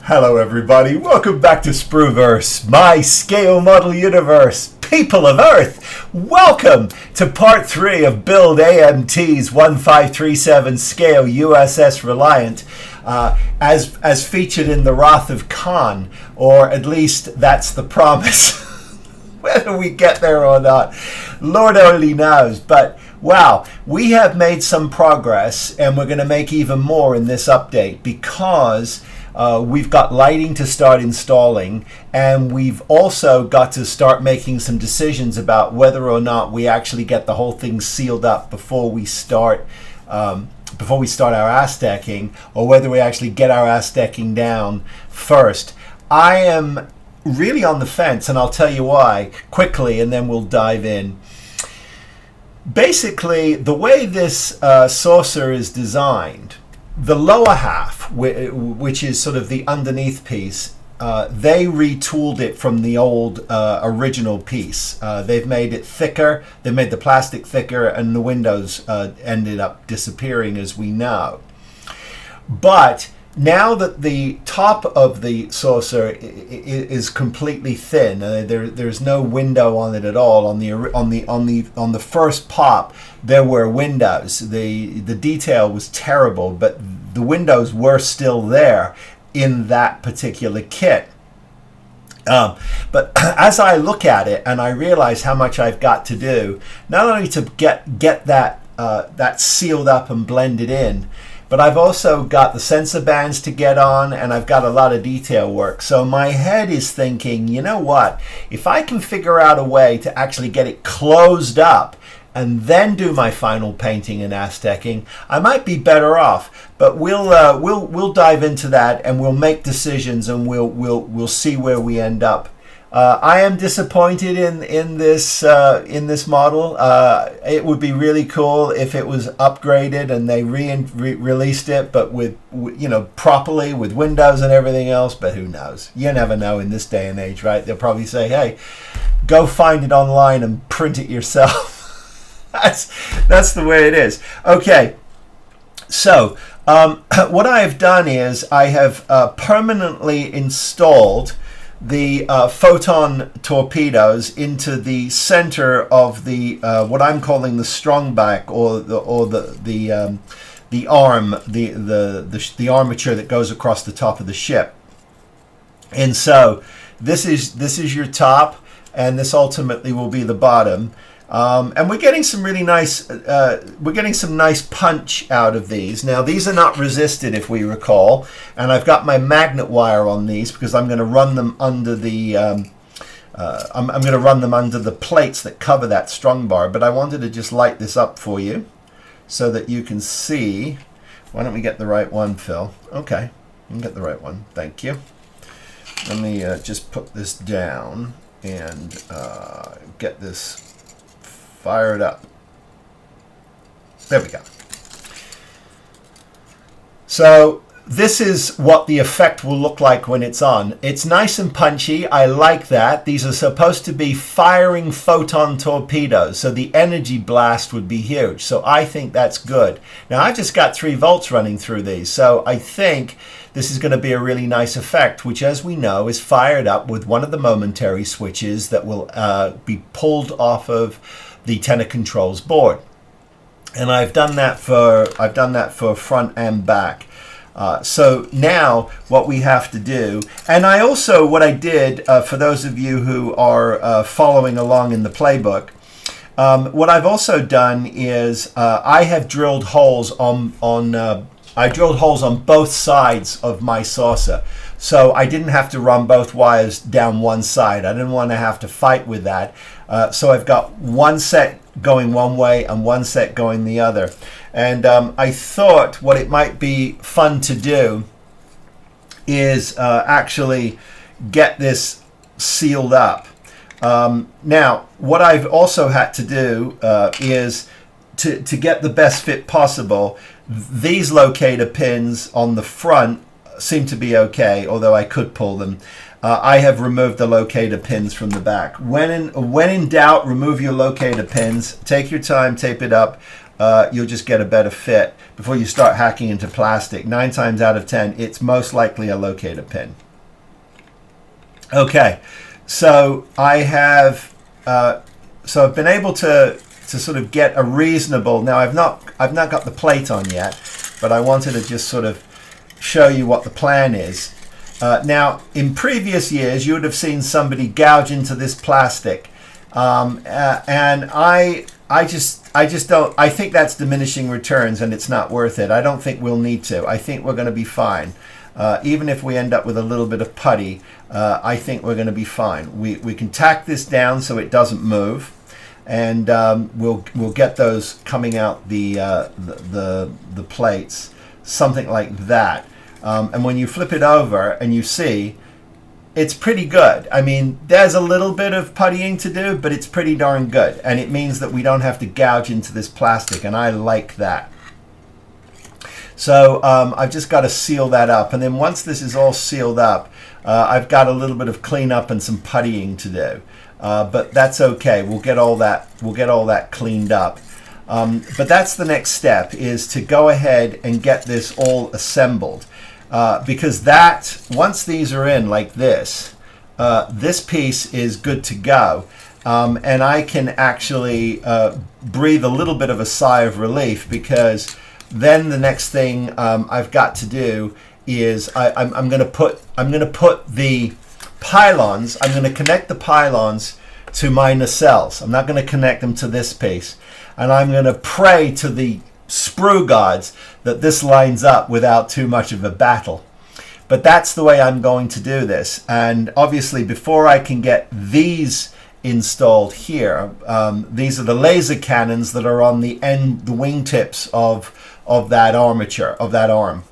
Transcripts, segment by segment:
Hello everybody, welcome back to Sprueverse, my scale model universe, people of Earth. Welcome to part 3 of Build AMT's 1537 scale USS Reliant, as featured in the Wrath of Khan, or at least that's the promise. Whether we get there or not, Lord only knows, but wow, we have made some progress, and we're going to make even more in this update because we've got lighting to start installing, and we've also got to start making some decisions about whether or not we actually get the whole thing sealed up before we start our Azteking, or whether we actually get our Azteking down first. I am really on the fence, and I'll tell you why quickly, and then we'll dive in. Basically, the way this saucer is designed, the lower half, which is sort of the underneath piece, they retooled it from the old original piece. They've made it thicker, they made the plastic thicker, and the windows ended up disappearing, as we know. But now that the top of the saucer is completely thin, there's no window on it at all. On the first pop, there were windows. The detail was terrible, but the windows were still there in that particular kit. But as I look at it and I realize how much I've got to do, not only to get that sealed up and blended in, but I've also got the sensor bands to get on, and I've got a lot of detail work. So my head is thinking, you know what? If I can figure out a way to actually get it closed up and then do my final painting and Azteking, I might be better off. But we'll dive into that, and we'll make decisions, and we'll see where we end up. I am disappointed in this model. It would be really cool if it was upgraded and they released it, but with properly with windows and everything else. But who knows? You never know in this day and age, right? They'll probably say, "Hey, go find it online and print it yourself." that's the way it is. Okay, so what I have done is I have permanently installed the photon torpedoes into the center of the what I'm calling the strong back, or the arm, the armature that goes across the top of the ship. And so this is your top, and this ultimately will be the bottom. And we're getting some really nice nice punch out of these. Now these are not resisted, if we recall, and I've got my magnet wire on these because I'm going to run them under the I'm going to run them under the plates that cover that strong bar. But I wanted to just light this up for you so that you can see. Why don't we get the right one, Phil? Okay, you can get the right one. Thank you. Let me just put this down and get this fired up. There we go. So this is what the effect will look like when it's on. It's nice and punchy. I like that. These are supposed to be firing photon torpedoes, so the energy blast would be huge. So I think that's good. Now I've just got 3 volts running through these, so I think this is going to be a really nice effect, which, as we know, is fired up with one of the momentary switches that will be pulled off of the Tennacontrols board. And I've done that for front and back. So now what we have to do, and I also, what I did, for those of you who are following along in the playbook, what I've also done is I have drilled holes I drilled holes on both sides of my saucer. So I didn't have to run both wires down one side. I didn't want to have to fight with that. So I've got one set going one way and one set going the other. And I thought what it might be fun to do is actually get this sealed up. Now, what I've also had to do is to get the best fit possible. These locator pins on the front seem to be okay, although I could pull them. I have removed the locator pins from the back. When in doubt, remove your locator pins. Take your time, tape it up. you'll just get a better fit before you start hacking into plastic. 9 times out of 10, it's most likely a locator pin. Okay, so I've been able to sort of get a reasonable. Now I've not got the plate on yet, but I wanted to just sort of show you what the plan is. Now, in previous years, you would have seen somebody gouge into this plastic, and I just don't. I think that's diminishing returns, and it's not worth it. I don't think we'll need to. I think we're going to be fine. Even if we end up with a little bit of putty, I think we're going to be fine. We can tack this down so it doesn't move, and we'll get those coming out the plates, something like that. And when you flip it over and you see, it's pretty good. I mean, there's a little bit of puttying to do, but it's pretty darn good. And it means that we don't have to gouge into this plastic, and I like that. So I've just got to seal that up. And then once this is all sealed up, I've got a little bit of cleanup and some puttying to do. But that's okay. We'll get all that cleaned up. But that's the next step, is to go ahead and get this all assembled. Because once these are in like this, this piece is good to go. And I can actually breathe a little bit of a sigh of relief, because then the next thing I've got to do is I'm going to put the pylons. I'm going to connect the pylons to my nacelles. I'm not going to connect them to this piece, and I'm going to pray to the sprue gods that this lines up without too much of a battle. But that's the way I'm going to do this. And obviously, before I can get these installed here, these are the laser cannons that are on the wingtips of that armature, of that arm.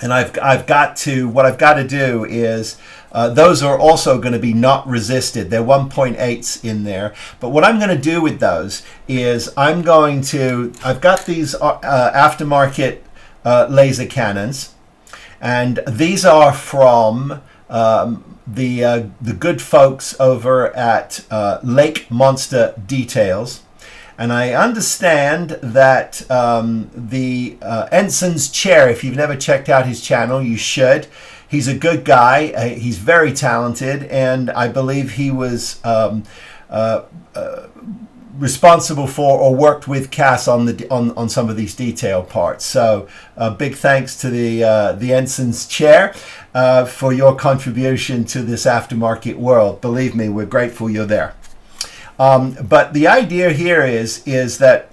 And what I've got to do is, those are also going to be not resisted. They're 1.8s in there. But what I'm going to do with those is I've got these aftermarket laser cannons, and these are from the good folks over at Lake Monster Details. And I understand that the Ensign's Chair, if you've never checked out his channel, you should. He's a good guy. He's very talented, and I believe he was responsible for or worked with Cass on some of these detail parts. So big thanks to the Ensign's Chair for your contribution to this aftermarket world. Believe me, we're grateful you're there. But the idea here is that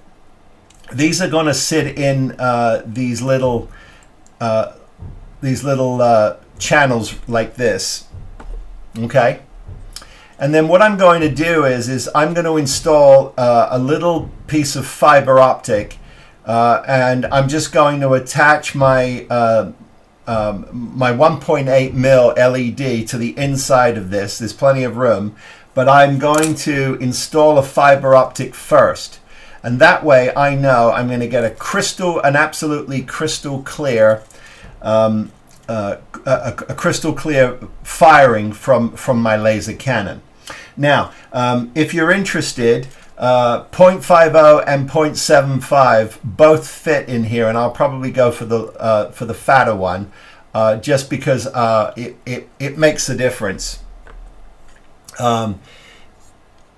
these are going to sit in these little channels like this, okay? And then what I'm going to do is I'm going to install a little piece of fiber optic, and I'm just going to attach my my 1.8 mil LED to the inside of this. There's plenty of room. But I'm going to install a fiber optic first, and that way I know I'm going to get an absolutely crystal clear, a crystal clear firing from my laser cannon. Now, if you're interested, 0.50 and 0.75 both fit in here, and I'll probably go for the fatter one, just because it makes a difference.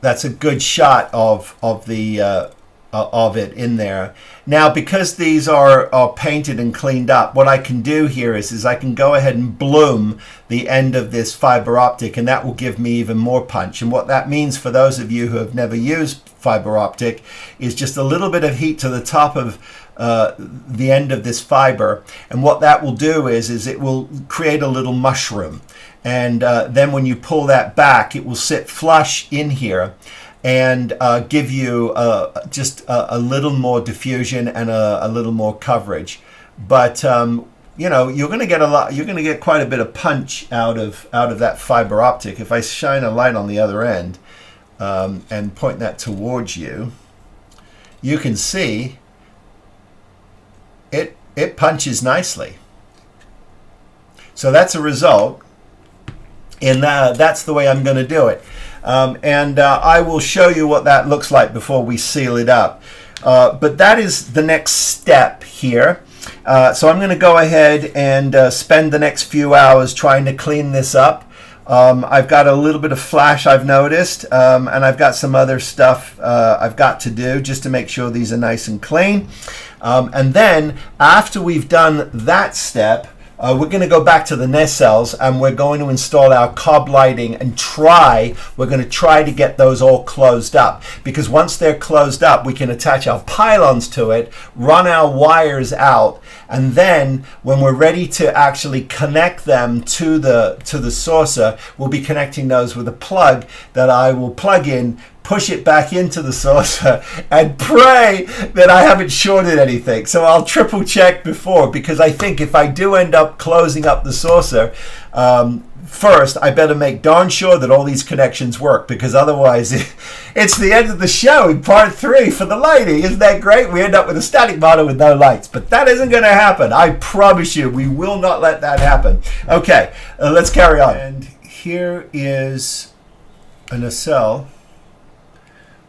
That's a good shot of it in there. Now, because these are painted and cleaned up, what I can do here is I can go ahead and bloom the end of this fiber optic, and that will give me even more punch. And what that means for those of you who have never used fiber optic is just a little bit of heat to the top of the end of this fiber, and what that will do is it will create a little mushroom. And then when you pull that back, it will sit flush in here and give you just a little more diffusion and a little more coverage. But you know, you're going to get you're going to get quite a bit of punch out of that fiber optic. If I shine a light on the other end and point that towards you, you can see it punches nicely. So that's a result. And that's the way I'm going to do it. And I will show you what that looks like before we seal it up. But that is the next step here. So I'm going to go ahead and spend the next few hours trying to clean this up. I've got a little bit of flash, I've noticed, and I've got some other stuff I've got to do just to make sure these are nice and clean. And then after we've done that step, we're going to go back to the nacelles and we're going to install our cob lighting and we're going to try to get those all closed up, because once they're closed up we can attach our pylons to it, run our wires out, and then when we're ready to actually connect them to the saucer, we'll be connecting those with a plug that I will plug in, push it back into the saucer, and pray that I haven't shorted anything. So I'll triple check before, because I think if I do end up closing up the saucer, first I better make darn sure that all these connections work, because otherwise it's the end of the show in part 3 for the lighting. Isn't that great? We end up with a static model with no lights, but that isn't going to happen. I promise you, we will not let that happen. Okay, let's carry on. And here is a nacelle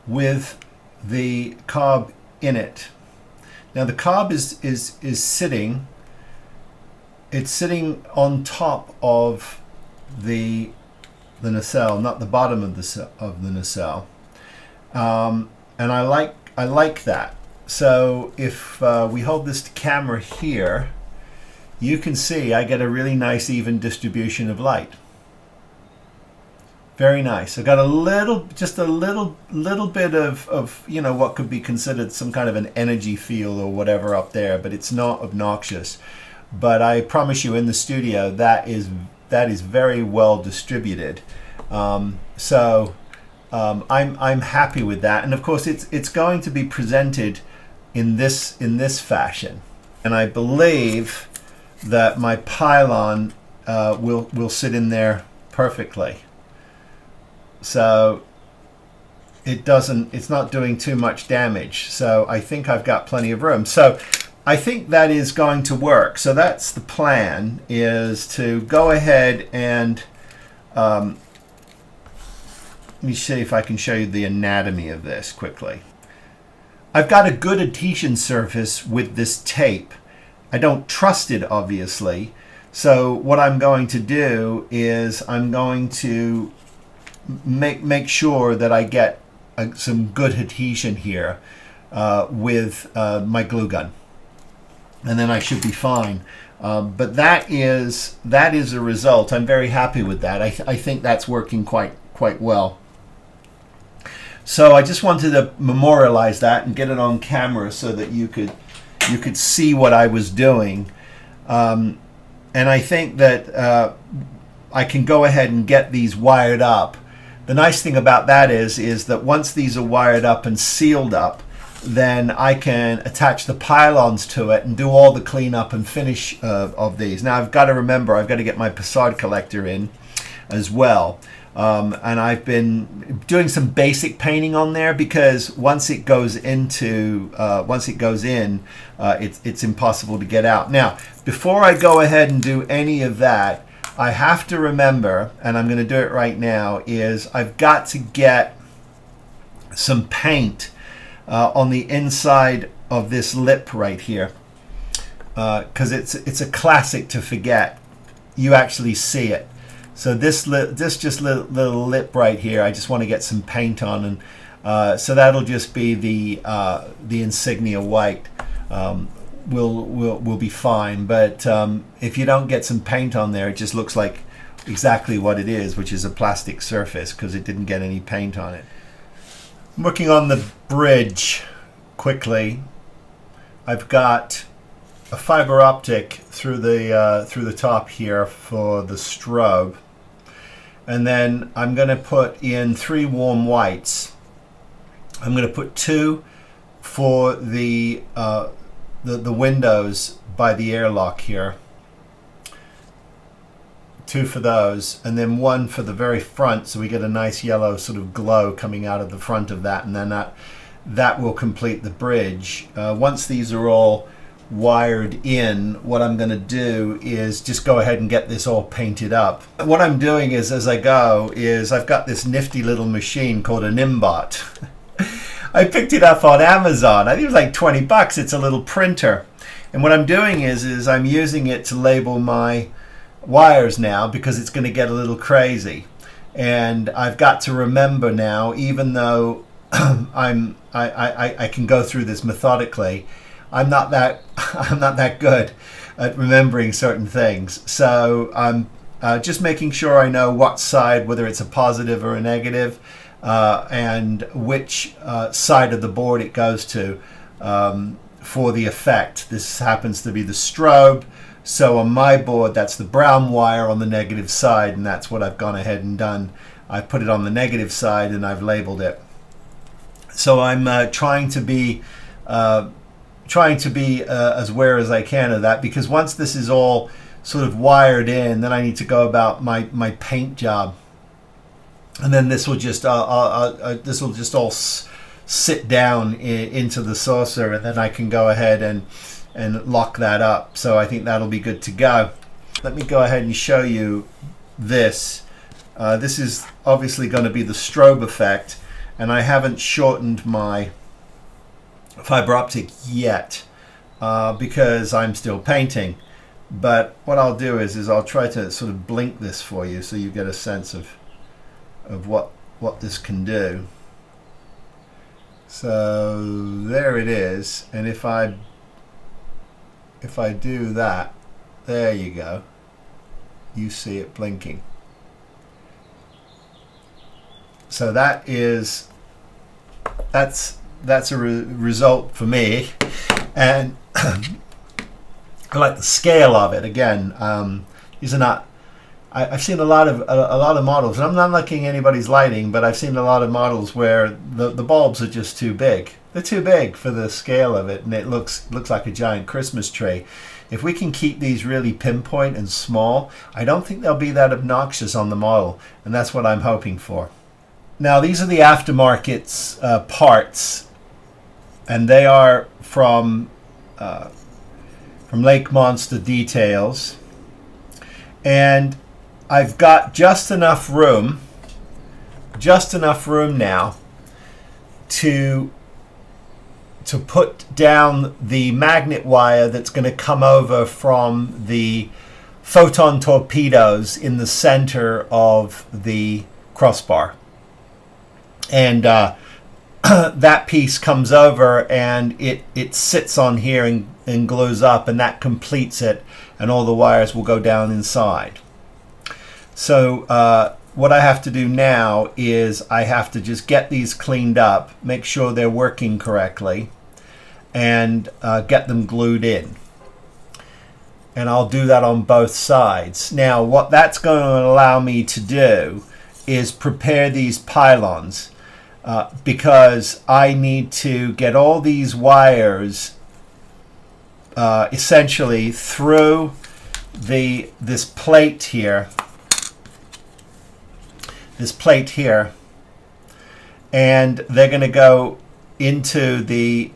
with the cob in it. Now the cob is sitting, it's sitting on top of the nacelle, not the bottom of the nacelle, and I like that. So if we hold this to camera here, you can see I get a really nice even distribution of light. Very nice. I've got just a little bit of you know, what could be considered some kind of an energy field or whatever up there, but it's not obnoxious. But I promise you, in the studio, that is very well distributed. So I'm happy with that, and of course it's going to be presented in this fashion, and I believe that my pylon will sit in there perfectly. So it's not doing too much damage. So I think I've got plenty of room. So I think that is going to work. So that's the plan, is to go ahead and let me see if I can show you the anatomy of this quickly. I've got a good adhesion surface with this tape. I don't trust it, obviously. So what I'm going to do is I'm going to make sure that I get some good adhesion here with my glue gun, and then I should be fine. But that is a result. I'm very happy with that. I think that's working quite well. So I just wanted to memorialize that and get it on camera so that you could see what I was doing. And I think that I can go ahead and get these wired up. The nice thing about that is that once these are wired up and sealed up, then I can attach the pylons to it and do all the cleanup and finish of these. Now I've got to remember, I've got to get my passard collector in as well. And I've been doing some basic painting on there, because once it goes in, it's impossible to get out. Now, before I go ahead and do any of that, I have to remember, and I'm going to do it right now, is I've got to get some paint on the inside of this lip right here, because it's a classic to forget. You actually see it. So this little lip right here, I just want to get some paint on, and so that'll just be the insignia white. Will be fine, but if you don't get some paint on there, it just looks like exactly what it is, which is a plastic surface, because it didn't get any paint on it. Working on the bridge quickly, I've got a fiber optic through the top here for the strobe, and then I'm going to put in 3 warm whites. I'm going to put 2 for the windows by the airlock here, 2 for those, and then 1 for the very front, so we get a nice yellow sort of glow coming out of the front of that, and then that will complete the bridge. Once these are all wired in, what I'm going to do is just go ahead and get this all painted up. What I'm doing is, as I go, is I've got this nifty little machine called a Nimbot. I picked it up on Amazon. I think it was like 20 bucks. It's a little printer. And what I'm doing is I'm using it to label my wires now, because it's going to get a little crazy. And I've got to remember now, even though I can go through this methodically, I'm not that good at remembering certain things. So I'm just making sure I know what side, whether it's a positive or a negative, and which side of the board it goes to for the effect. This happens to be the strobe. So on my board, that's the brown wire on the negative side, and that's what I've gone ahead and done. I've put it on the negative side and I've labeled it. So I'm trying to be as aware as I can of that, because once this is all sort of wired in, then I need to go about my paint job, and then this will just all sit down into the saucer, and then I can go ahead and lock that up. So I think that'll be good to go. Let me go ahead and show you this. This is obviously going to be the strobe effect, and I haven't shortened my fiber optic yet because I'm still painting. But what I'll do is I'll try to sort of blink this for you so you get a sense of what this can do. So there it is, and if I do that, there you go, you see it blinking. So that's a result for me, and I like the scale of it. Again, these are not. I've seen a lot of models, and I'm not looking at anybody's lighting, but I've seen a lot of models where the bulbs are just too big. They're too big for the scale of it, and it looks like a giant Christmas tree. If we can keep these really pinpoint and small, I don't think they'll be that obnoxious on the model, and that's what I'm hoping for. Now, these are the aftermarket's parts, and they are from Lake Monster Details, and I've got just enough room now to put down the magnet wire that's going to come over from the photon torpedoes in the center of the crossbar. And that piece comes over and it sits on here and glues up, and that completes it, and all the wires will go down inside. So what I have to do now is I have to just get these cleaned up, make sure they're working correctly, and get them glued in. And I'll do that on both sides. Now, what that's going to allow me to do is prepare these pylons, because I need to get all these wires essentially through this plate here, and they're going to go into the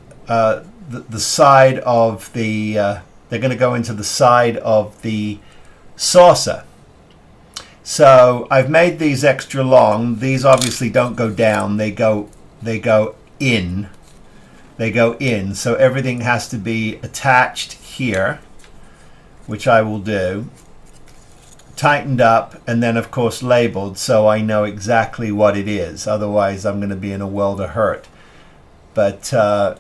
side of the they're going to go into the side of the saucer. So I've made these extra long. These obviously don't go down. They go in. They go in. So everything has to be attached here, which I will do. Tightened up, and then of course labeled so I know exactly what it is. Otherwise I'm going to be in a world of hurt. But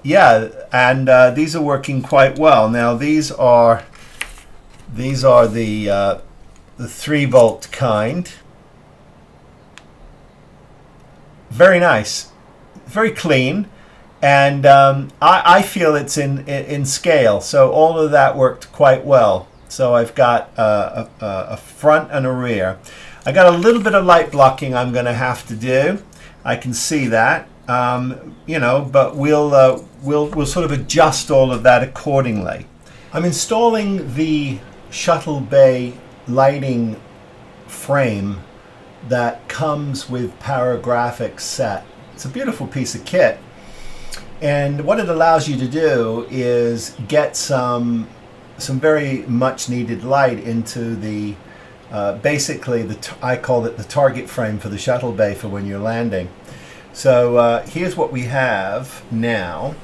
yeah, and these are working quite well. Now these are the 3-volt kind. Very nice, very clean, and I feel it's in scale. So all of that worked quite well. So I've got a front and a rear. I got a little bit of light blocking I'm going to have to do. I can see that, you know, but we'll sort of adjust all of that accordingly. I'm installing the shuttle bay lighting frame that comes with Paragraphics set. It's a beautiful piece of kit, and what it allows you to do is get some very much needed light into the basically I call it the target frame for the shuttle bay for when you're landing. So here's what we have now.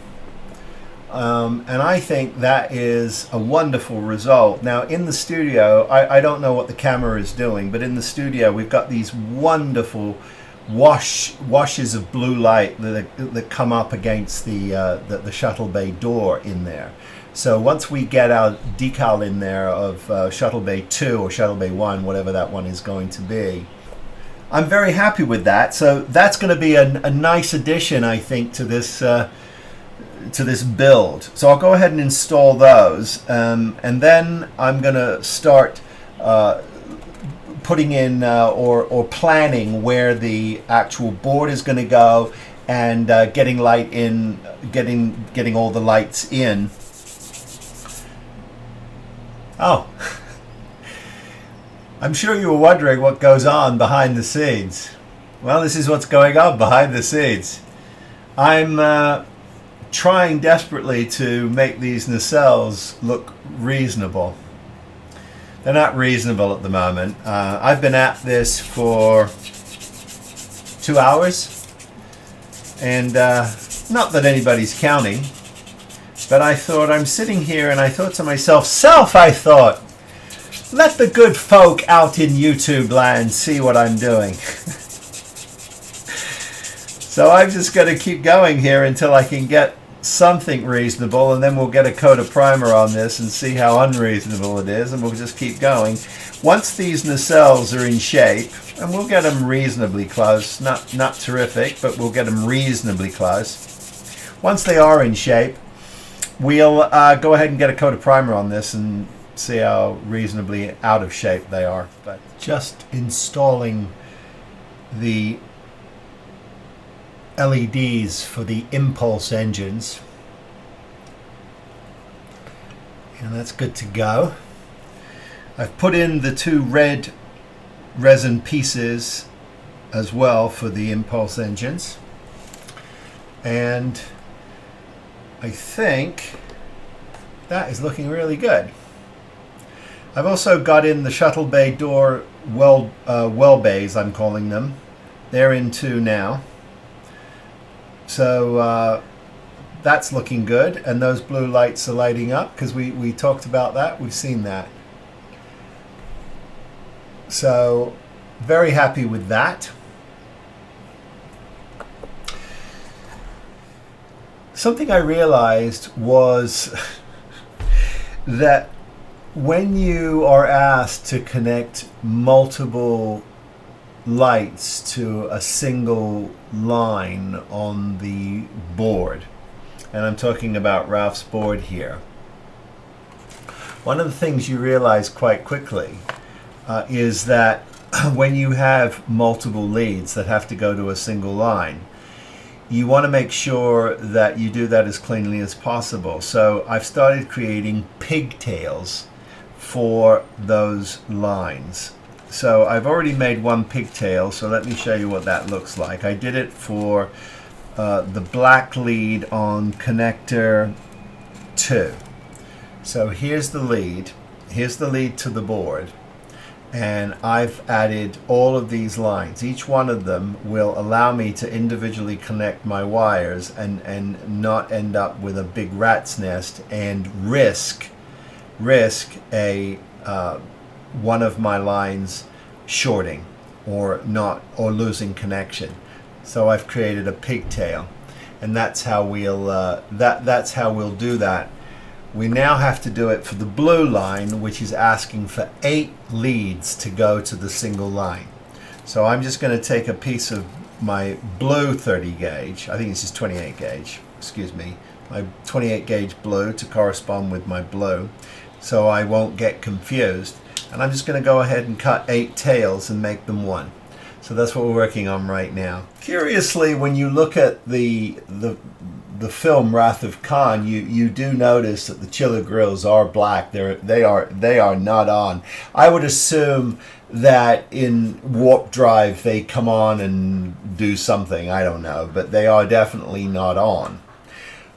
And I think that is a wonderful result. Now in the studio, I don't know what the camera is doing, but in the studio we've got these wonderful washes of blue light that come up against the shuttle bay door in there. So once we get our decal in there of shuttle bay 2 or shuttle bay 1, whatever that one is going to be, I'm very happy with that. So that's going to be a nice addition, I think, to this build. So I'll go ahead and install those, and then I'm going to start putting in or planning where the actual board is going to go, and getting light in, getting all the lights in. Oh, I'm sure you were wondering what goes on behind the scenes. Well, this is what's going on behind the scenes. I'm trying desperately to make these nacelles look reasonable. They're not reasonable at the moment. I've been at this for 2 hours, and not that anybody's counting, but I thought, I'm sitting here and I thought to myself, I thought, let the good folk out in YouTube land see what I'm doing. So I'm just going to keep going here until I can get something reasonable, and then we'll get a coat of primer on this and see how unreasonable it is, and we'll just keep going. Once these nacelles are in shape, and we'll get them reasonably close, not terrific, but we'll get them reasonably close. Once they are in shape, we'll go ahead and get a coat of primer on this and see how reasonably out of shape they are. But just installing the LEDs for the impulse engines, and that's good to go. I've put in the 2 red resin pieces as well for the impulse engines, and I think that is looking really good. I've also got in the shuttle bay door well bays, I'm calling them. They're in too now. So that's looking good, and those blue lights are lighting up because we talked about that. We've seen that. So very happy with that. Something I realized was that when you are asked to connect multiple lights to a single line on the board, and I'm talking about Ralph's board here, one of the things you realize quite quickly is that when you have multiple leads that have to go to a single line, you want to make sure that you do that as cleanly as possible. So I've started creating pigtails for those lines. So I've already made one pigtail, so let me show you what that looks like. I did it for the black lead on connector 2. So here's the lead to the board, and I've added all of these lines. Each one of them will allow me to individually connect my wires and not end up with a big rat's nest and risk a one of my lines shorting or losing connection. So I've created a pigtail, and that's how we'll that's how we'll do that. We now have to do it for the blue line, which is asking for 8 leads to go to the single line. So I'm just going to take a piece of my blue 30 gauge, I think this is 28 gauge, excuse me, my 28 gauge blue to correspond with my blue, so I won't get confused. And I'm just going to go ahead and cut 8 tails and make them 1. So that's what we're working on right now. Curiously, when you look at the film Wrath of Khan, you do notice that the chiller grills are black. They are not on. I would assume that in warp drive they come on and do something, I don't know, but they are definitely not on.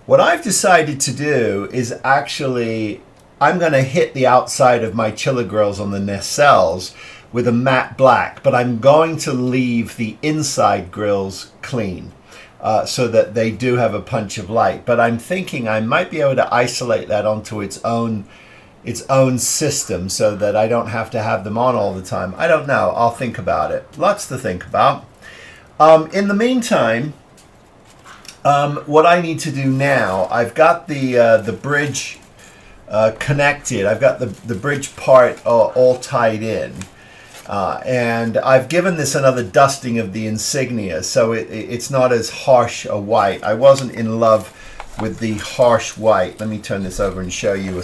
What I've decided to do is actually, I'm going to hit the outside of my chiller grills on the nacelles with a matte black, but I'm going to leave the inside grills clean. so that they do have a punch of light. But I'm thinking I might be able to isolate that onto its own system so that I don't have to have them on all the time. I don't know. I'll think about it. Lots to think about. In the meantime, what I need to do now, I've got the bridge connected. I've got the bridge part all tied in. And I've given this another dusting of the insignia, so it's not as harsh a white. I wasn't in love with the harsh white. Let me turn this over and show you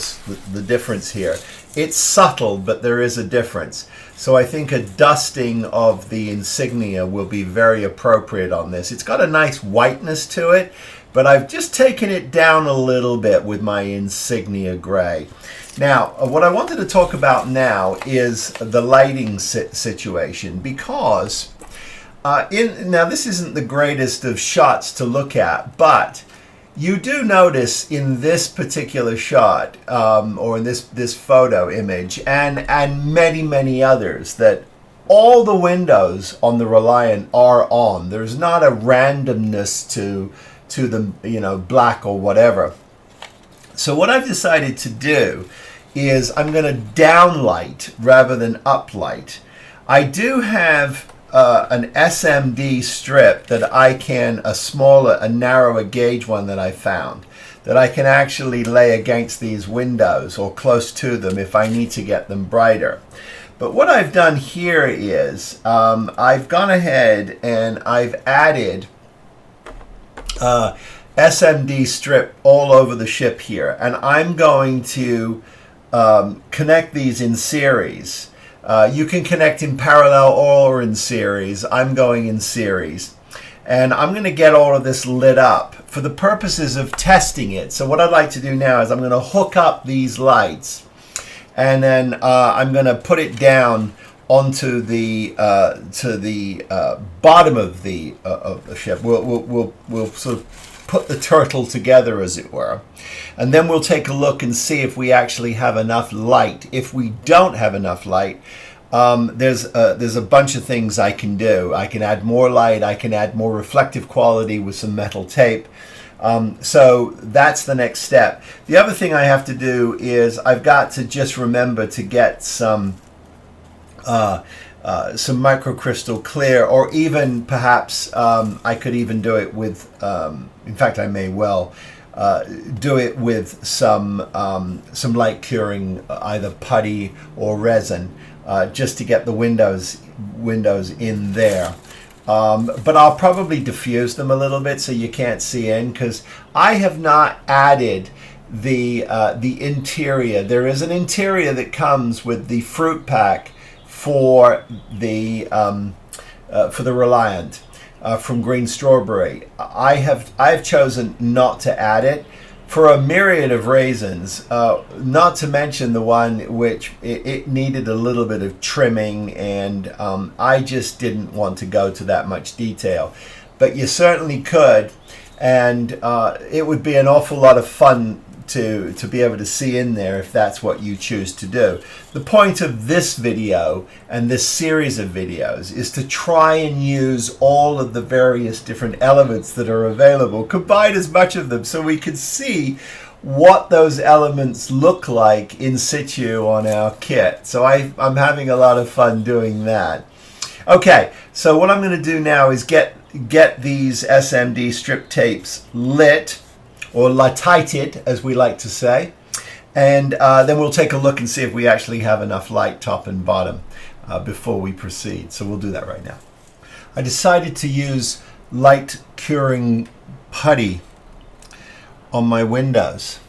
the difference here. It's subtle, but there is a difference. So I think a dusting of the insignia will be very appropriate on this. It's got a nice whiteness to it, but I've just taken it down a little bit with my insignia gray. Now, what I wanted to talk about now is the lighting situation, because now this isn't the greatest of shots to look at, but you do notice in this particular shot, or in this photo image, and many others, that all the windows on the Reliant are on. There's not a randomness to the, you know, black or whatever. So what I've decided to do is I'm going to downlight rather than uplight. I do have an SMD strip that I can, a narrower gauge one that I found, that I can actually lay against these windows or close to them if I need to get them brighter. But what I've done here is I've gone ahead and I've added SMD strip all over the ship here, and I'm going to connect these in series. You can connect in parallel or in series. I'm going in series. And I'm going to get all of this lit up for the purposes of testing it. So what I'd like to do now is I'm going to hook up these lights, and then I'm going to put it down onto the bottom of the ship. We'll sort of put the turtle together, as it were, and then we'll take a look and see if we actually have enough light. If we don't have enough light, there's a bunch of things I can do. I can add more light. I can add more reflective quality with some metal tape. So that's the next step. The other thing I have to do is I've got to just remember to get some microcrystal clear, or even perhaps I could even do it with, in fact I may well do it with some light curing, either putty or resin, just to get the windows in there. But I'll probably diffuse them a little bit so you can't see in, because I have not added the interior. There is an interior that comes with the fruit pack for the Reliant from Green Strawberry. I've chosen not to add it for a myriad of reasons, not to mention the one which it needed a little bit of trimming, and I just didn't want to go to that much detail. But you certainly could, and it would be an awful lot of fun to be able to see in there if that's what you choose to do. The point of this video and this series of videos is to try and use all of the various different elements that are available, combine as much of them so we can see what those elements look like in situ on our kit. So I'm having a lot of fun doing that. Okay, so what I'm going to do now is get these SMD strip tapes lit, or lighted, as we like to say, and then we'll take a look and see if we actually have enough light top and bottom before we proceed. So we'll do that right now. I decided to use light curing putty on my windows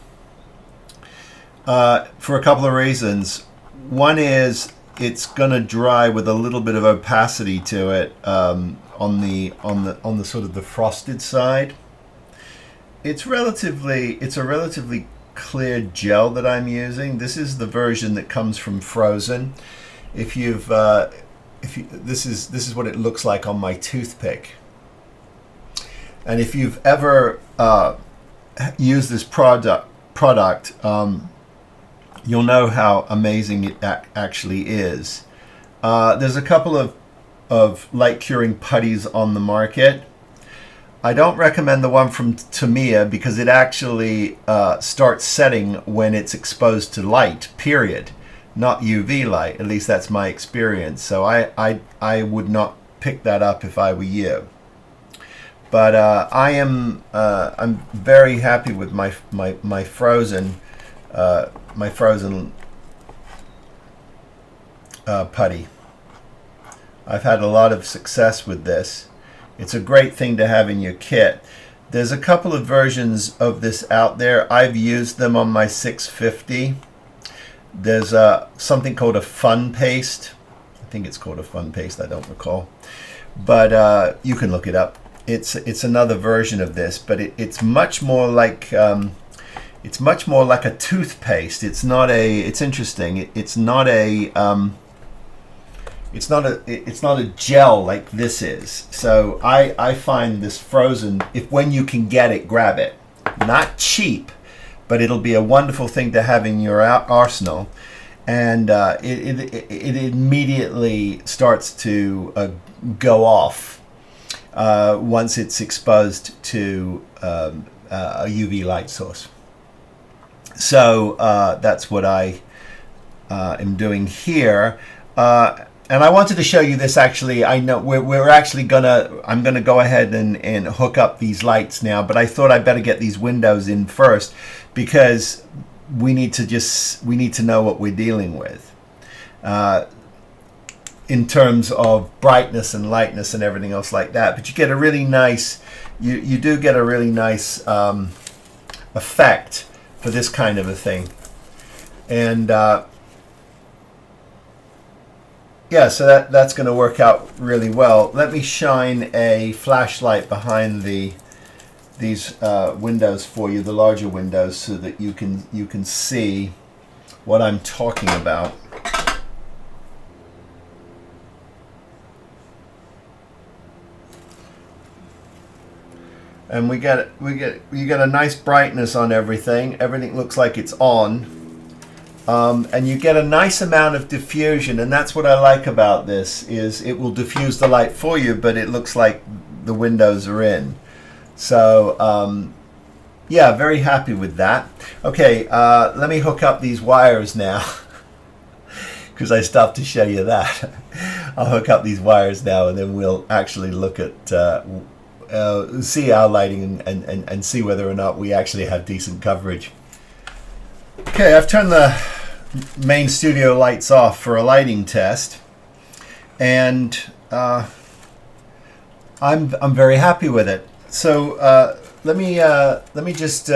for a couple of reasons. One is it's going to dry with a little bit of opacity to it on the sort of the frosted side. It's a relatively clear gel that I'm using. This is the version that comes from Frozen. This is what it looks like on my toothpick. And if you've ever used this product, you'll know how amazing it actually is. There's a couple of light curing putties on the market. I don't recommend the one from Tamiya because it actually starts setting when it's exposed to light, period. Not UV light, at least that's my experience. So I would not pick that up if I were you. But I'm very happy with my frozen putty. I've had a lot of success with this. It's a great thing to have in your kit. There's a couple of versions of this out there. I've used them on my 650. There's something called a fun paste. I think it's called a fun paste. I don't recall, but you can look it up. It's another version of this, but it's much more like a toothpaste. It's not a. It's interesting. It's not a gel like this is. So I find this frozen. If when you can get it, grab it. Not cheap, but it'll be a wonderful thing to have in your arsenal, and it immediately starts to go off once it's exposed to a UV light source. So that's what I am doing here. And I wanted to show you this actually. I know I'm gonna go ahead and hook up these lights now, but I thought I'd better get these windows in first because we need to know what we're dealing with in terms of brightness and lightness and everything else like that. But you get a really nice, you do get a really nice effect for this kind of a thing. And yeah, so that's going to work out really well. Let me shine a flashlight behind these windows for you, the larger windows, so that you can see what I'm talking about. And you get a nice brightness on everything. Everything looks like it's on. And you get a nice amount of diffusion, and that's what I like about this, is it will diffuse the light for you, but it looks like the windows are in. So yeah, very happy with that. Okay, let me hook up these wires now because I stopped to show you that. I'll hook up these wires now, and then we'll actually look at see our lighting and see whether or not we actually have decent coverage. Okay, I've turned the main studio lights off for a lighting test, and I'm very happy with it. So let me just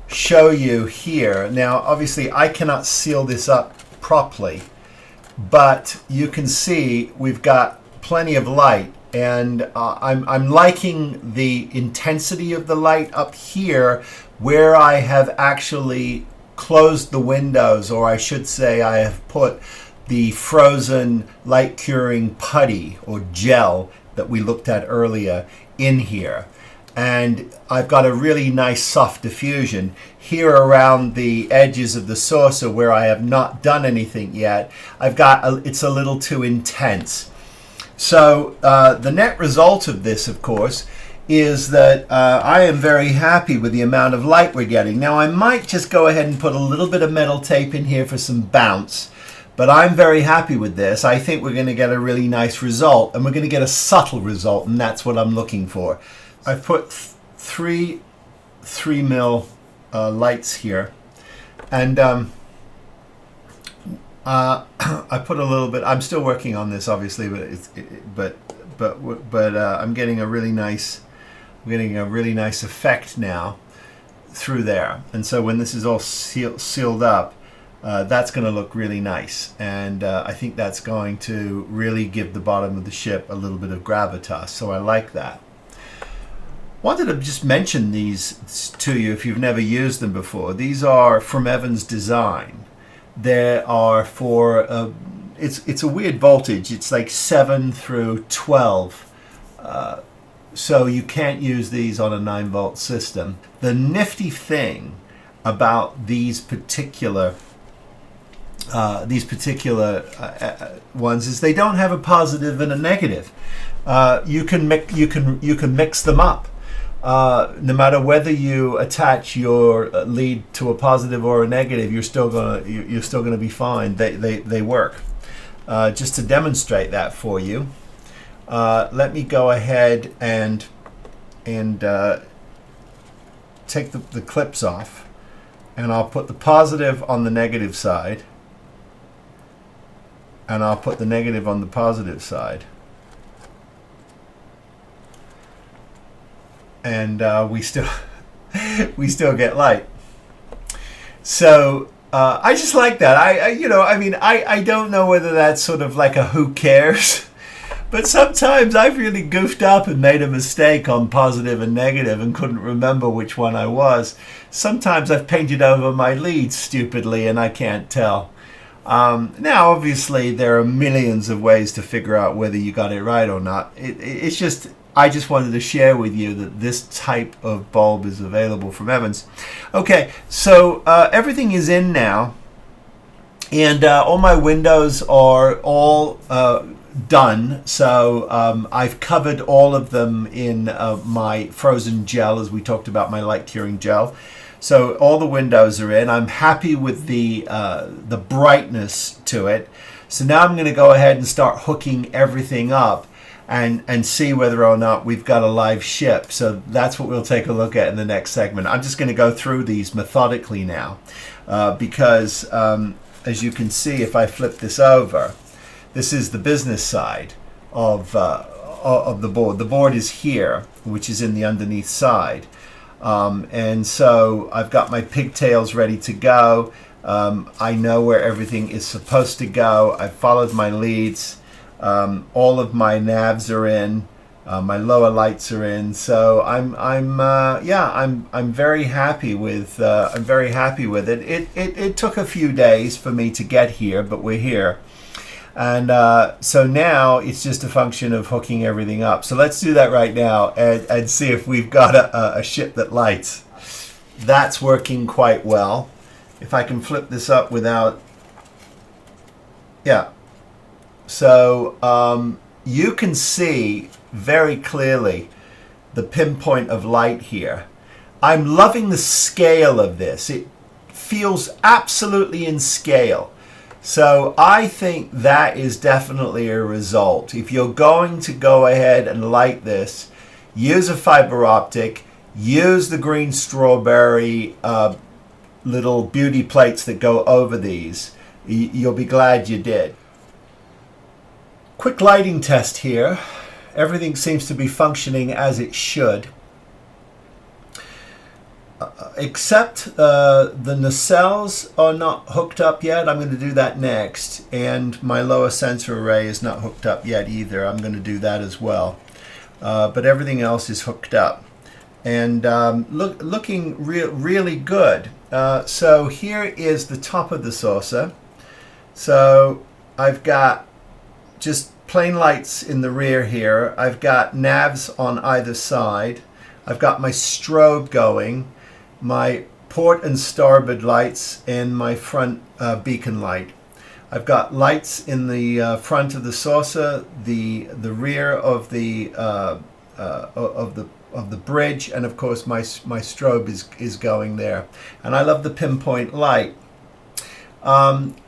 show you here. Now, obviously, I cannot seal this up properly, but you can see we've got plenty of light. And I'm liking the intensity of the light up here where I have actually closed the windows, or I should say I have put the frozen light curing putty or gel that we looked at earlier in here. And I've got a really nice soft diffusion here around the edges of the saucer where I have not done anything yet. It's a little too intense. So the net result of this, of course, is that I am very happy with the amount of light we're getting. Now, I might just go ahead and put a little bit of metal tape in here for some bounce, but I'm very happy with this. I think we're going to get a really nice result, and we're going to get a subtle result, and that's what I'm looking for. I've put three 3mm lights here, and I put a little bit. I'm still working on this, obviously, but I'm getting a really nice, effect now through there. And so when this is all sealed up, that's going to look really nice, and I think that's going to really give the bottom of the ship a little bit of gravitas. So I like that. Wanted to just mention these to you if you've never used them before. These are from Evans Design. They are for it's a weird voltage. It's like 7 through 12, so you can't use these on a 9-volt system. The nifty thing about these particular these particular ones is they don't have a positive and a negative. You can mix them up. No matter whether you attach your lead to a positive or a negative, you're still gonna be fine. They work. Just to demonstrate that for you, let me go ahead and take the clips off, and I'll put the positive on the negative side, and I'll put the negative on the positive side. And we still get light. So I just like that. I don't know whether that's sort of like a who cares, but sometimes I've really goofed up and made a mistake on positive and negative and couldn't remember which one I was. Sometimes I've painted over my leads stupidly and I can't tell. Now, obviously, there are millions of ways to figure out whether you got it right or not. It's just, I just wanted to share with you that this type of bulb is available from Evans. Okay, so everything is in now, and all my windows are all done. So I've covered all of them in my frozen gel, as we talked about, my light curing gel. So all the windows are in. I'm happy with the brightness to it. So now I'm going to go ahead and start hooking everything up and see whether or not we've got a live ship. So that's what we'll take a look at in the next segment. I'm just going to go through these methodically now because as you can see, if I flip this over, this is the business side of the board. The board is here, which is in the underneath side. And so I've got my pigtails ready to go. I know where everything is supposed to go. I've followed my leads. All of my navs are in. My lower lights are in. So I'm very happy with it. It took a few days for me to get here, but we're here. And so now it's just a function of hooking everything up. So let's do that right now and see if we've got a ship that lights. That's working quite well. If I can flip this up without... Yeah. So you can see very clearly the pinpoint of light here. I'm loving the scale of this. It feels absolutely in scale. So I think that is definitely a result. If you're going to go ahead and light this, use a fiber optic, use the green strawberry little beauty plates that go over these. You'll be glad you did. Quick lighting test here. Everything seems to be functioning as it should. Except the nacelles are not hooked up yet. I'm going to do that next. And my lower sensor array is not hooked up yet either. I'm going to do that as well. But everything else is hooked up. And looking really good. So here is the top of the saucer. So I've got just plain lights in the rear here. I've got navs on either side. I've got my strobe going, my port and starboard lights, and my front beacon light. I've got lights in the front of the saucer, the rear of the bridge, and of course my strobe is going there. And I love the pinpoint light.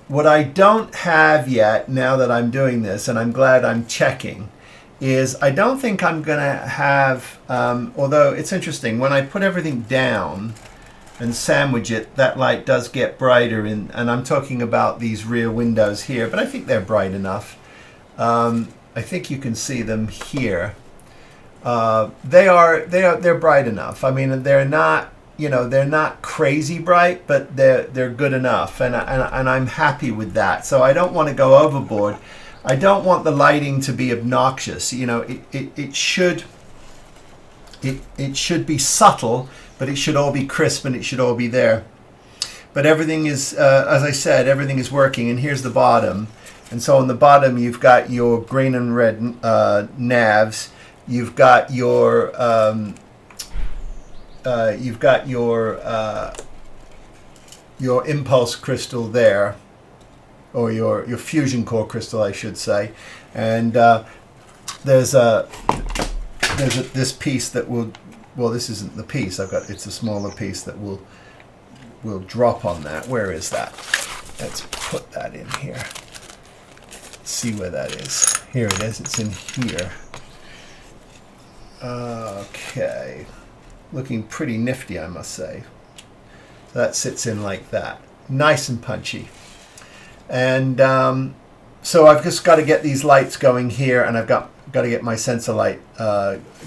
What I don't have yet, now that I'm doing this, and I'm glad I'm checking, is I don't think I'm going to have, although it's interesting, when I put everything down and sandwich it, that light does get brighter, and I'm talking about these rear windows here, but I think they're bright enough. I think you can see them here. They're bright enough. I mean, they're not, they're not crazy bright, but they're good enough, and I'm happy with that. So I don't want to go overboard. I don't want the lighting to be obnoxious. It should be subtle, but it should all be crisp and it should all be there. But everything is, as I said, everything is working. And here's the bottom. And so on the bottom, you've got your green and red navs. You've got your impulse crystal there. or your fusion core crystal, I should say. And there's this piece that will, well, this isn't the piece I've got, it's a smaller piece that will drop on that. Where is that? Let's put that in here. See where that is. Here it is, it's in here. Okay, looking pretty nifty, I must say. So that sits in like that, nice and punchy. And so I've just got to get these lights going here, and I've got to get my sensor light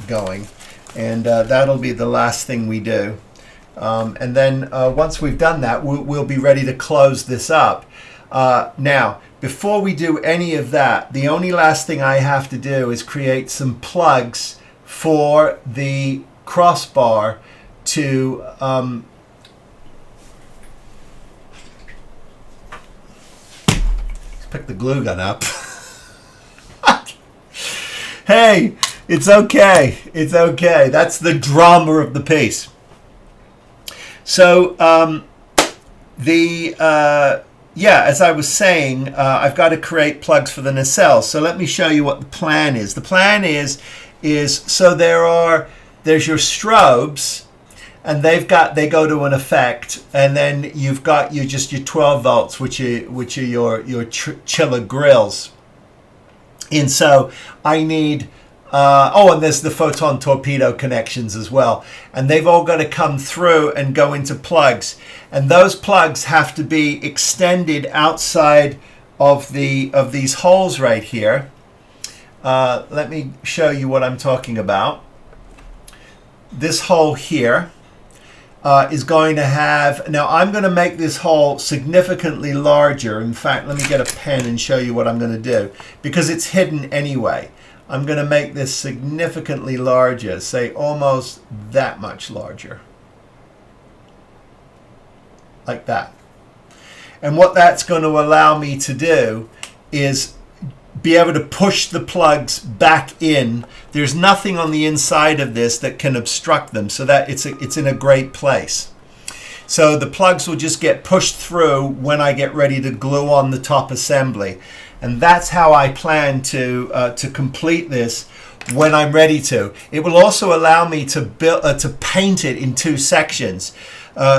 going, and that'll be the last thing we do. And then once we've done that, we'll be ready to close this up. Now, before we do any of that, the only last thing I have to do is create some plugs for the crossbar to pick the glue gun up. Hey, it's okay. It's okay. That's the drama of the piece. So yeah, as I was saying, I've got to create plugs for the nacelles. So let me show you what the plan is. The plan is so there's your strobes, and they go to an effect, and then you've got your 12 volts, which are your chiller grills. And so I need and there's the photon torpedo connections as well, and they've all got to come through and go into plugs, and those plugs have to be extended outside of these holes right here. Let me show you what I'm talking about. This hole here is going to have, now I'm going to make this hole significantly larger. In fact, let me get a pen and show you what I'm going to do, because it's hidden anyway. I'm going to make this significantly larger, say almost that much larger, like that. And what that's going to allow me to do is be able to push the plugs back in. There's nothing on the inside of this that can obstruct them, so that it's in a great place. So the plugs will just get pushed through when I get ready to glue on the top assembly. And that's how I plan to complete this when I'm ready to. It will also allow me to paint it in two sections.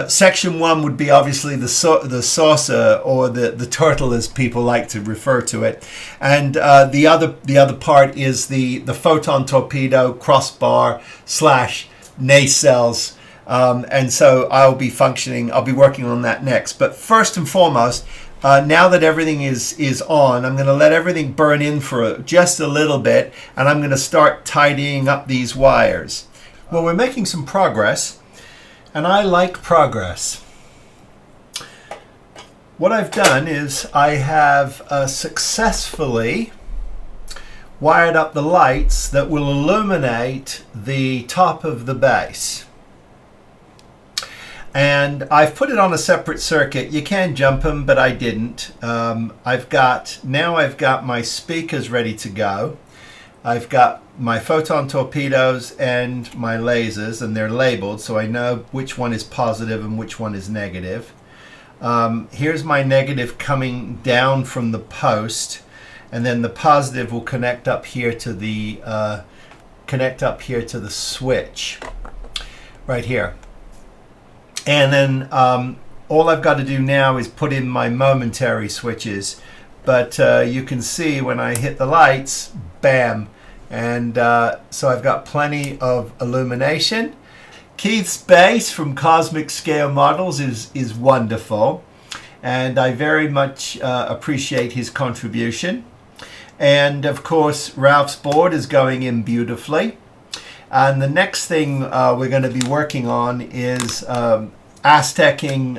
Section one would be obviously the saucer, or the turtle as people like to refer to it, and the other part is the photon torpedo crossbar / nacelles, and so I'll be working on that next. But first and foremost, now that everything is on, I'm going to let everything burn in for just a little bit, and I'm going to start tidying up these wires. Well, we're making some progress, and I like progress. What I've done is I have successfully wired up the lights that will illuminate the top of the base. And I've put it on a separate circuit. You can jump them, but I didn't. I've got my speakers ready to go. I've got my photon torpedoes and my lasers, and they're labeled so I know which one is positive and which one is negative. Here's my negative coming down from the post, and then the positive will connect up here to the switch right here. And then all I've got to do now is put in my momentary switches. But you can see when I hit the lights, bam. And so I've got plenty of illumination. Keith's base from Cosmic Scale Models is wonderful. And I very much appreciate his contribution. And of course, Ralph's board is going in beautifully. And the next thing we're going to be working on is Azteking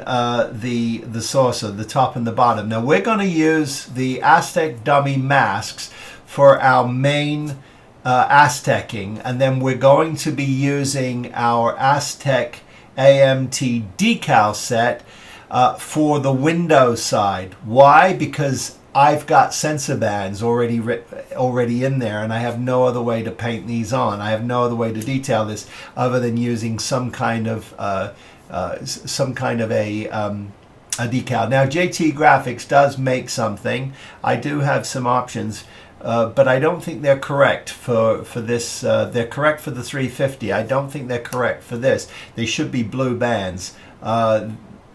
the saucer, the top and the bottom. Now we're going to use the Aztek Dummy masks for our main Azteking, and then we're going to be using our Aztek AMT decal set for the window side. Why? Because I've got sensor bands already in there, and I have no other way to paint these on. I have no other way to detail this other than using some kind of a a decal. Now JT Graphics does make something. I do have some options, but I don't think they're correct for this. They're correct for the 350. I don't think they're correct for this. They should be blue bands. They're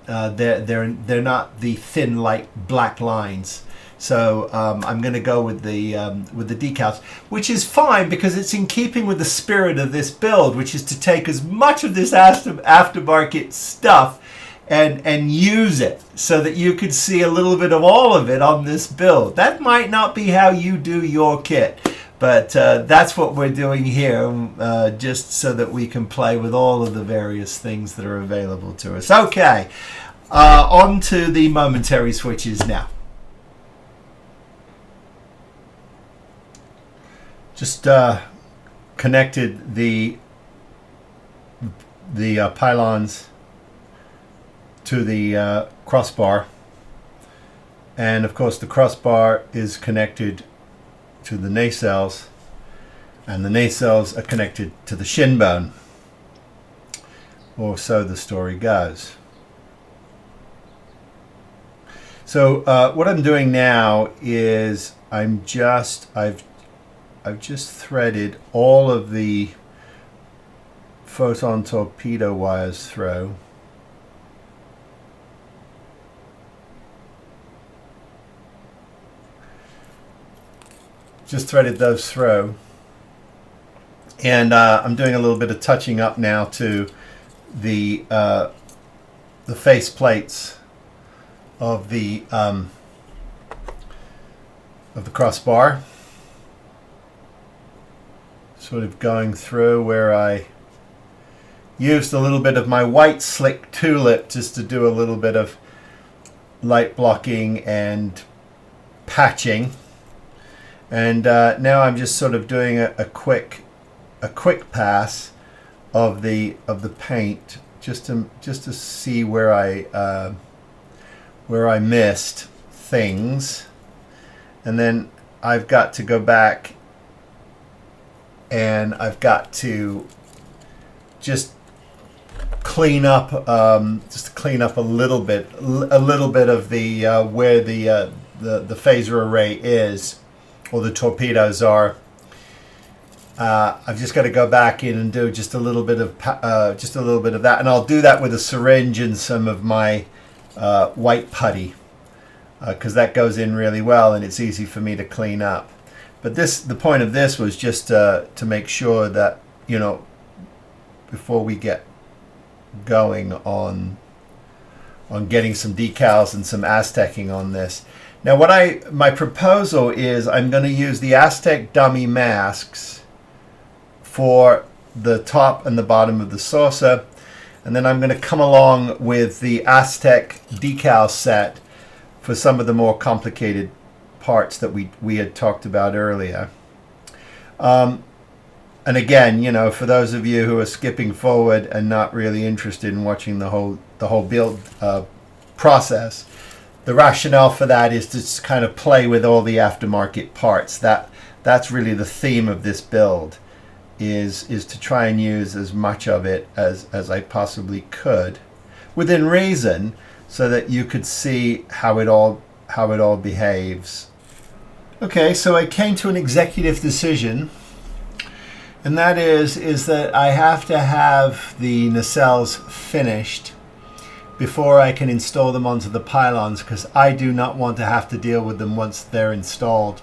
not the thin light black lines. So I'm going to go with the decals, which is fine because it's in keeping with the spirit of this build, which is to take as much of this aftermarket stuff and use it so that you could see a little bit of all of it on this build. That might not be how you do your kit, but that's what we're doing here, just so that we can play with all of the various things that are available to us. Okay, on to the momentary switches now. Just connected the pylons to the crossbar, and of course the crossbar is connected to the nacelles, and the nacelles are connected to the shin bone, or so the story goes. So what I'm doing now is I've just threaded all of the photon torpedo wires through. Just threaded those through, and I'm doing a little bit of touching up now to the face plates of the crossbar. Sort of going through where I used a little bit of my white slick tulip just to do a little bit of light blocking and patching, and now I'm just sort of doing a quick pass of the paint just to see where I missed things, and then I've got to go back and I've got to just clean up, a little bit of the where the phaser array is, or the torpedoes are. I've just got to go back in and do just a little bit of that, and I'll do that with a syringe and some of my white putty, because that goes in really well and it's easy for me to clean up. But the point of this was just to make sure that, you know, before we get going on getting some decals and some azteking on this. Now my proposal is I'm going to use the Aztek Dummy masks for the top and the bottom of the saucer, and then I'm going to come along with the Aztek decal set for some of the more complicated parts that we had talked about earlier. And again, you know, for those of you who are skipping forward and not really interested in watching the whole build process, the rationale for that is to kind of play with all the aftermarket parts. That's really the theme of this build, is to try and use as much of it as I possibly could, within reason, so that you could see how it all behaves. Okay, so I came to an executive decision, and that is that I have to have the nacelles finished before I can install them onto the pylons, because I do not want to have to deal with them once they're installed.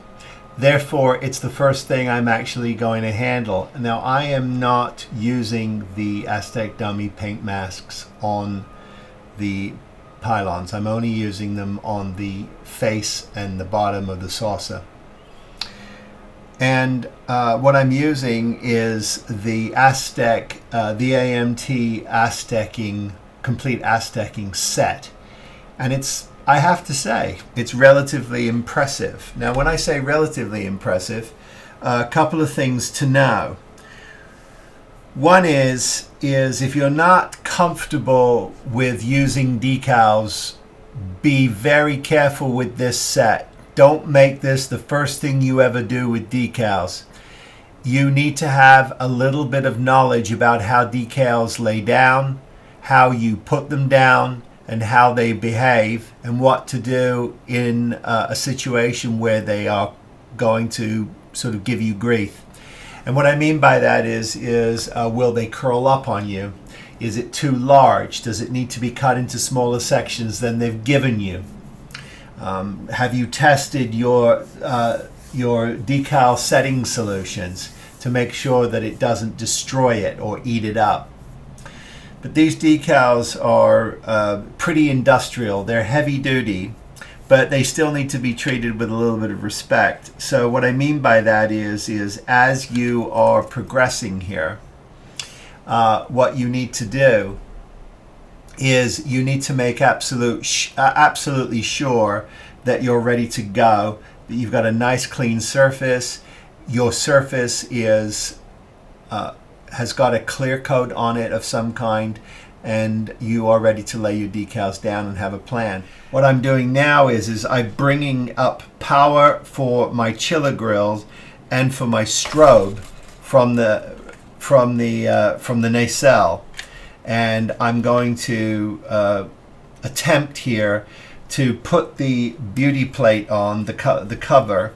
Therefore, it's the first thing I'm actually going to handle. Now, I am not using the Aztek Dummy paint masks on the pylons. I'm only using them on the face and the bottom of the saucer. And what I'm using is the Aztek, the AMT Azteking, complete Azteking set. And I have to say, it's relatively impressive. Now, when I say relatively impressive, a couple of things to know. One is if you're not comfortable with using decals, be very careful with this set. Don't make this the first thing you ever do with decals. You need to have a little bit of knowledge about how decals lay down, how you put them down, and how they behave and what to do in a situation where they are going to sort of give you grief. And what I mean by that is will they curl up on you? Is it too large? Does it need to be cut into smaller sections than they've given you? Have you tested your decal setting solutions to make sure that it doesn't destroy it or eat it up? But these decals are pretty industrial. They're heavy duty, but they still need to be treated with a little bit of respect. So what I mean by that is as you are progressing here, what you need to do is you need to make absolutely sure that you're ready to go, that you've got a nice clean surface. Your surface is has got a clear coat on it of some kind, and you are ready to lay your decals down and have a plan. What I'm doing now is I'm bringing up power for my chiller grills and for my strobe from the nacelle, and I'm going to attempt here to put the beauty plate on the cover.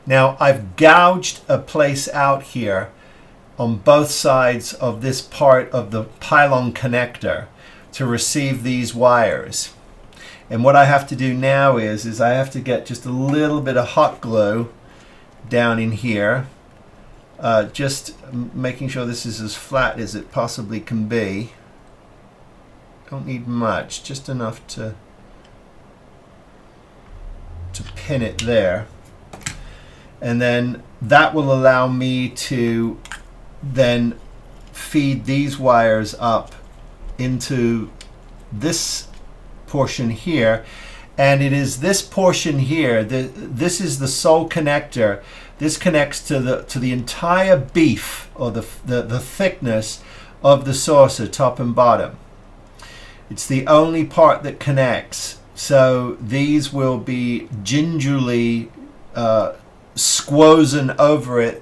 Now I've gouged a place out here on both sides of this part of the pylon connector to receive these wires. And what I have to do now is I have to get just a little bit of hot glue down in here, just making sure this is as flat as it possibly can be. Don't need much, just enough to pin it there. And then that will allow me to then feed these wires up into this portion here, and it is this portion here, this is the sole connector. This connects to the entire beef, or the thickness of the saucer, top and bottom. It's the only part that connects, so these will be gingerly squozen over it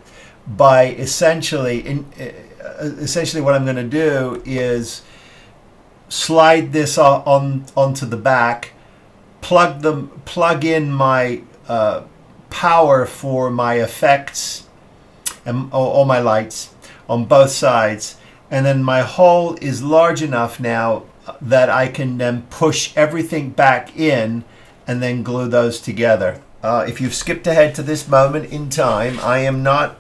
by essentially what I'm going to do is slide this onto the back, plug in my power for my effects and all my lights on both sides, and then my hole is large enough now that I can then push everything back in and then glue those together. If you've skipped ahead to this moment in time, I am not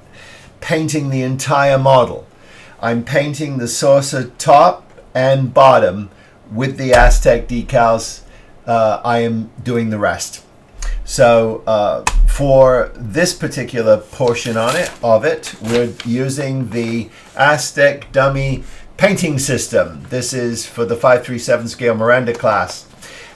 painting the entire model. I'm painting the saucer top and bottom with the Aztec decals. I am doing the rest. So for this particular portion of it, we're using the Aztek Dummy painting system. This is for the 537 scale Miranda class.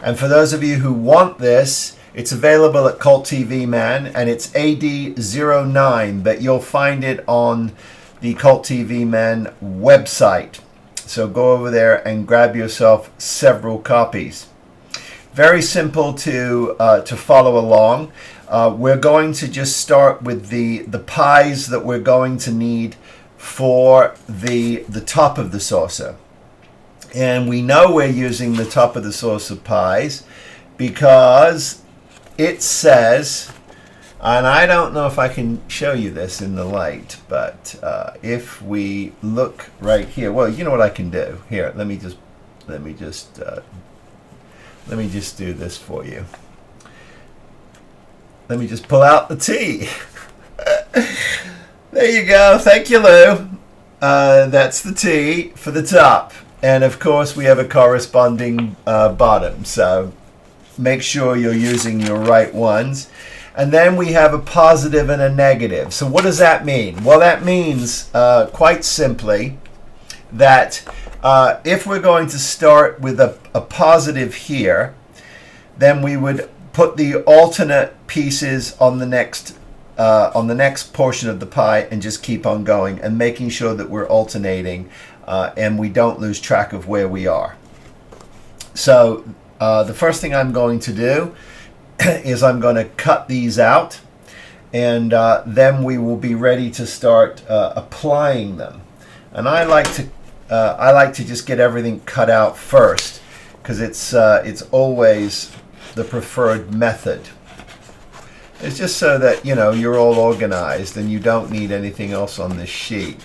And for those of you who want this, it's available at Cult TV Man, and it's AD09, but you'll find it on the Cult TV Man website. So go over there and grab yourself several copies. Very simple to follow along. We're going to just start with the pies that we're going to need for the top of the saucer. And we know we're using the top of the saucer pies because it says, and I don't know if I can show you this in the light, but if we look right here, well, you know what I can do. Here, let me just do this for you. Let me just pull out the T. There you go. Thank you, Lou. That's the T for the top, and of course we have a corresponding bottom. So make sure you're using your right ones. And then we have a positive and a negative. So what does that mean? Well, that means quite simply that if we're going to start with a positive here, then we would put the alternate pieces on the next portion of the pie and just keep on going and making sure that we're alternating and we don't lose track of where we are. So the first thing I'm going to do is I'm going to cut these out, and then we will be ready to start applying them. And I like to just get everything cut out first, because it's always the preferred method. It's just so that, you know, you're all organized and you don't need anything else on this sheet.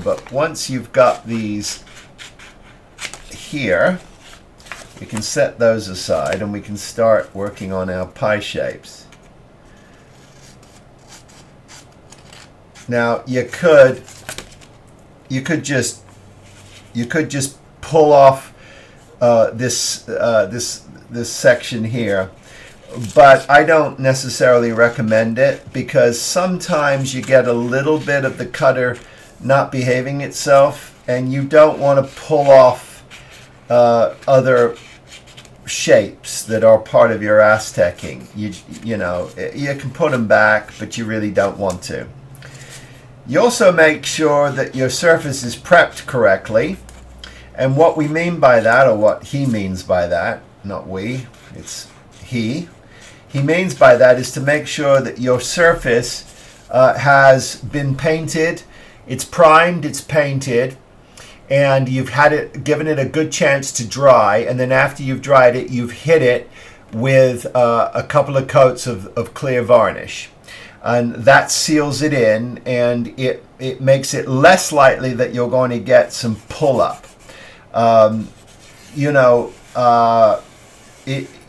But once you've got these here, we can set those aside and we can start working on our pie shapes. Now you could just pull off this section here, but I don't necessarily recommend it, because sometimes you get a little bit of the cutter not behaving itself, and you don't want to pull off other shapes that are part of your Azteking. You know, you can put them back, but you really don't want to. You also make sure that your surface is prepped correctly. And what we mean by that, or what he means by that, not we, it's he means by that is to make sure that your surface has been painted, it's primed, it's painted, and you've given it a good chance to dry, and then after you've dried it, you've hit it with a couple of coats of clear varnish. And that seals it in, and it makes it less likely that you're going to get some pull-up. You know,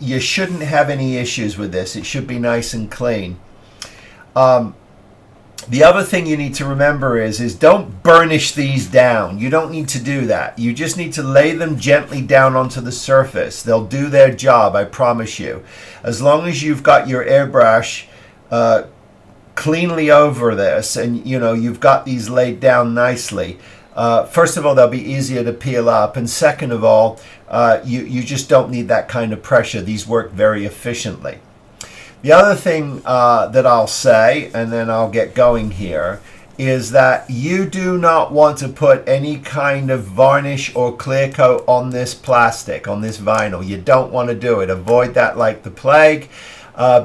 you shouldn't have any issues with this. It should be nice and clean. The other thing you need to remember is don't burnish these down. You don't need to do that. You just need to lay them gently down onto the surface. They'll do their job, I promise you. As long as you've got your airbrush cleanly over this, and you know you've got these laid down nicely. First of all, they'll be easier to peel up, and second of all, you just don't need that kind of pressure. These work very efficiently. The other thing that I'll say, and then I'll get going here, is that you do not want to put any kind of varnish or clear coat on this plastic, on this vinyl. You don't want to do it. Avoid that like the plague.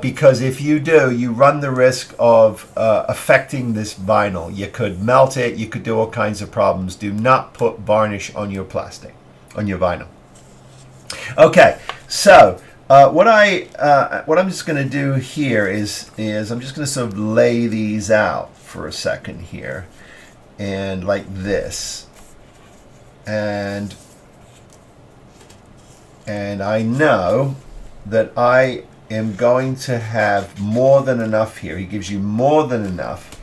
Because if you do, you run the risk of affecting this vinyl. You could melt it, you could do all kinds of problems. Do not put varnish on your plastic, on your vinyl. Okay, so what I'm just going to do here is I'm just going to sort of lay these out for a second here, and like this, and I know that I am going to have more than enough here. He gives you more than enough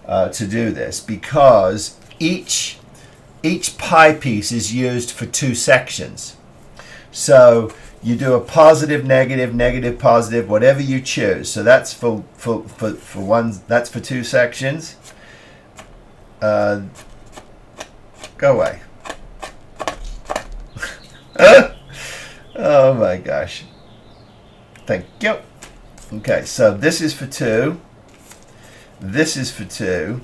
to do this, because each pie piece is used for 2 sections. So you do a positive, negative, negative, positive, whatever you choose. So that's for one. That's for 2 sections. Go away. Oh my gosh. Thank you. Okay, so this is for 2. This is for 2.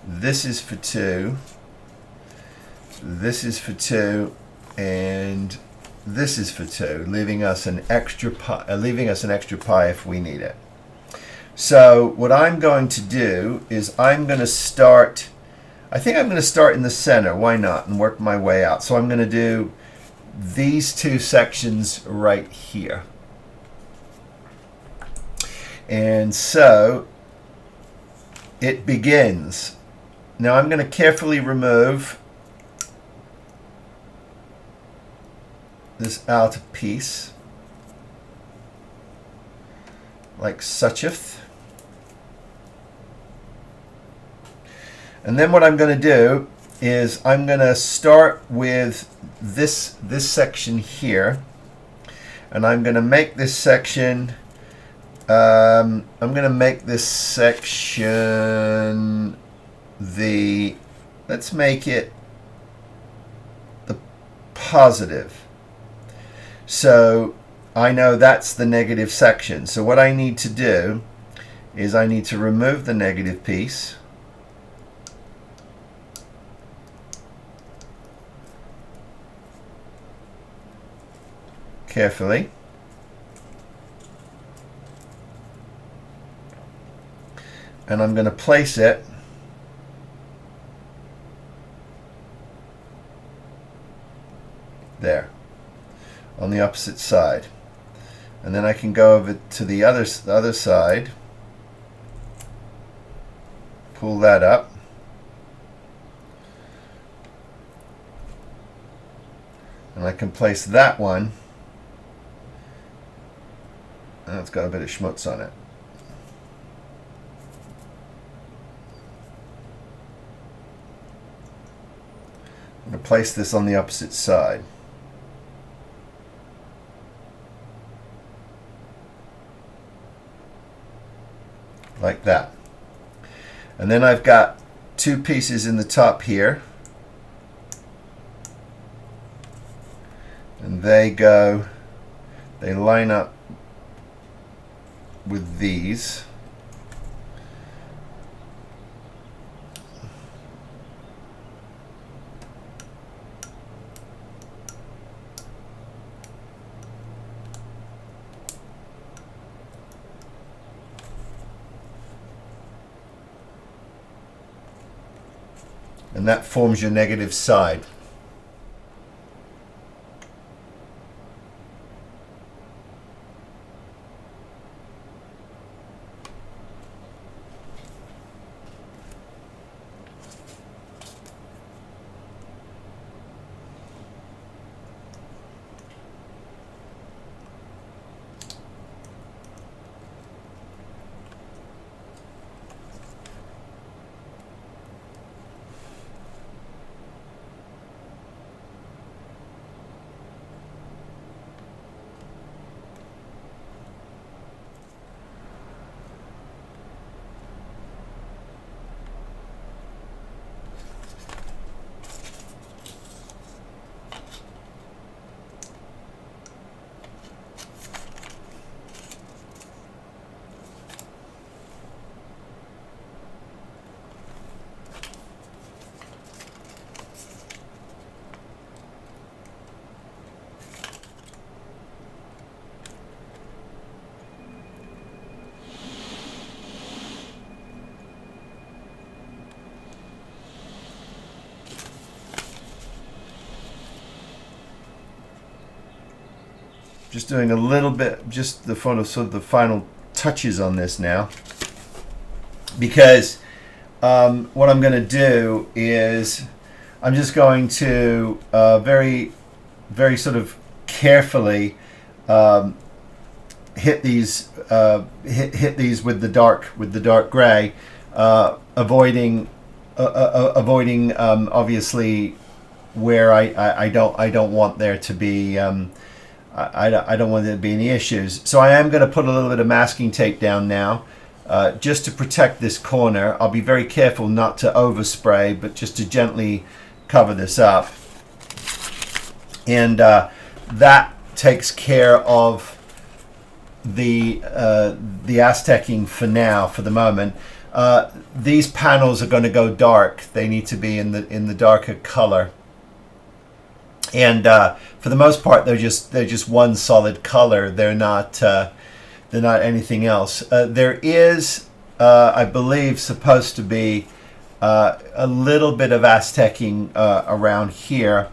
This is for 2. This is for 2, and this is for 2, leaving us an extra pie. If we need it. So what I'm going to do is I'm going to start. I think I'm going to start in the center. Why not? And work my way out. So I'm going to do these 2 sections right here. And so it begins. Now I'm going to carefully remove this outer piece, like sucheth. And then what I'm going to do is I'm going to start with this section here, and I'm going to make this section. I'm going to make this section let's make it the positive. So I know that's the negative section. So what I need to do is I need to remove the negative piece. Carefully. And I'm going to place it the opposite side. And then I can go over to the other side, pull that up, and I can place that one. And it's got a bit of schmutz on it. I'm going to place this on the opposite side. Like that. And then I've got two pieces in the top here. And they line up with these. And that forms your negative side. Just doing a little bit, just the final touches on this now, because what I'm going to do is I'm just going to very sort of carefully hit these with the dark gray, avoiding obviously where I don't want there to be. I don't want there to be any issues. So I am going to put a little bit of masking tape down now, just to protect this corner. I'll be very careful not to overspray, but just to gently cover this up. And that takes care of the Azteking for now, for the moment. These panels are going to go dark. They need to be in the darker color. And for the most part, they're just one solid color. They're not anything else. There is, I believe, supposed to be a little bit of Azteking around here,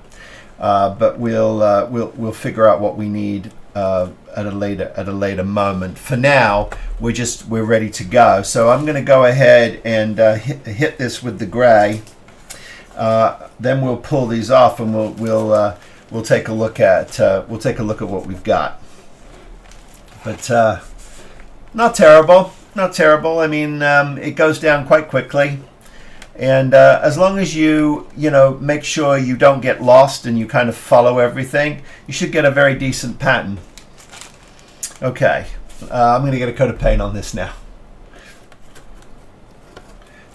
but we'll figure out what we need at a later moment. For now, we're ready to go. So I'm going to go ahead and hit this with the gray. Then we'll pull these off, and we'll take a look at what we've got. But not terrible. I mean, it goes down quite quickly, and as long as you make sure you don't get lost and you kind of follow everything, you should get a very decent pattern. Okay, I'm going to get a coat of paint on this now.